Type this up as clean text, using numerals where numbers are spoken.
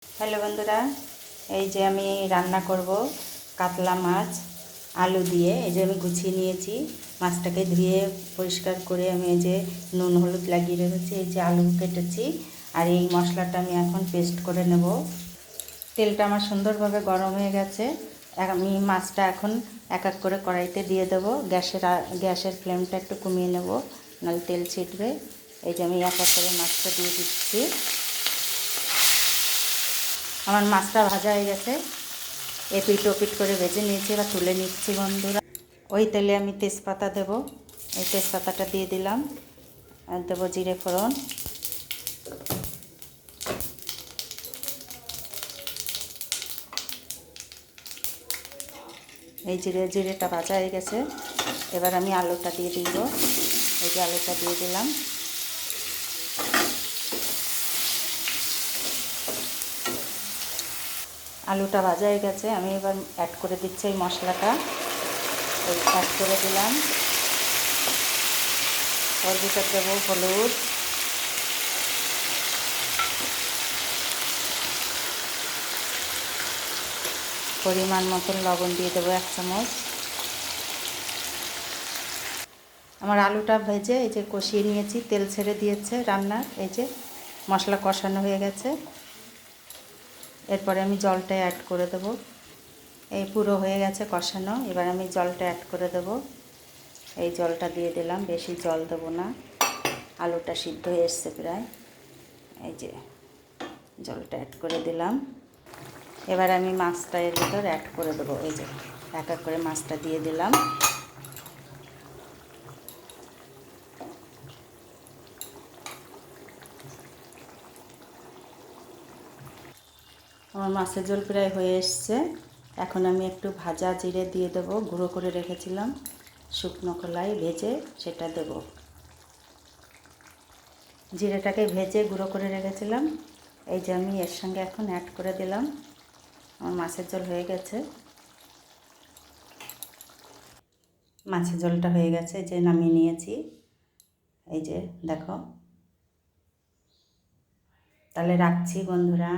Hello বন্ধুরা, এই যে আমি রান্না করব কাতলা মাছ আলু দিয়ে। এই যে আমি গুছিয়ে নিয়েছি মাছটাকে, ধুয়ে পরিষ্কার করে আমি এই যে নুন হলুদ লাগিয়ে রেখেছি। এই যে আলু কেটেছি, আর এই মশলাটা আমি এখন পেস্ট করে নেব। তেলটা আমার সুন্দরভাবে গরম হয়ে গেছে। আমি মাছটা এখন এক এক করে কড়াইতে দিয়ে দেব। গ্যাসের ফ্লেমটা একটু কমিয়ে নেব, নাহলে তেল ছিটবে। এই যে আমি এক এক করে মাছটা দিয়ে দিচ্ছি। আমার মাছটা ভাজা হয়ে গেছে, এপিট ওপিট করে ভেজে নিয়েছি। এবার তুলে নিচ্ছি বন্ধুরা। ওই তেলে আমি তেজপাতা দেব, এই তেজপাতাটা দিয়ে দিলাম। আর দেবো জিরে ফোড়ন, এই জিরেটা ভাজা হয়ে গেছে। এবার আমি আলুটা দিয়ে দিব। এই যে আলুটা দিয়ে দিলাম। আলুটা ভাজা হয়ে গেছে, আমি এবার অ্যাড করে দিচ্ছি এই মশলাটা। এই অ্যাড করে দিলাম। ওর ভিতর দেবো হলুদ, পরিমাণ মতন লবণ দিয়ে দেবো 1 চামচ। আমার আলুটা ভেজে এই যে কষিয়ে নিয়েছি, তেল ছেড়ে দিয়েছে রান্নার। এই যে মশলা কষানো হয়ে গেছে। এরপরে আমি জলটা অ্যাড করে দেব। এই পুরো হয়ে গেছে কষানো, এবার আমি জলটা অ্যাড করে দেব। এই জলটা দিয়ে দিলাম, বেশি জল দেবো না, আলুটা সিদ্ধ হয়ে এসছে প্রায়। এই যে জলটা অ্যাড করে দিলাম। এবার আমি মাছটা এর ভিতর অ্যাড করে দেবো। এই যে এক এক করে মাছটা দিয়ে দিলাম। আমার মাছের ঝোল প্রায় হয়ে এসছে। এখন আমি একটু ভাজা জিরে দিয়ে দেবো, গুঁড়ো করে রেখেছিলাম শুকনো খোলায় ভেজে, সেটা দেব। জিরেটাকে ভেজে গুঁড়ো করে রেখেছিলাম, এই যে আমি এর সঙ্গে এখন অ্যাড করে দিলাম। আমার মাছের ঝোল হয়ে গেছে। মাছের ঝোলটা হয়ে গেছে, যে নামিয়ে নিয়েছি। এই যে দেখো। তাহলে রাখছি বন্ধুরা।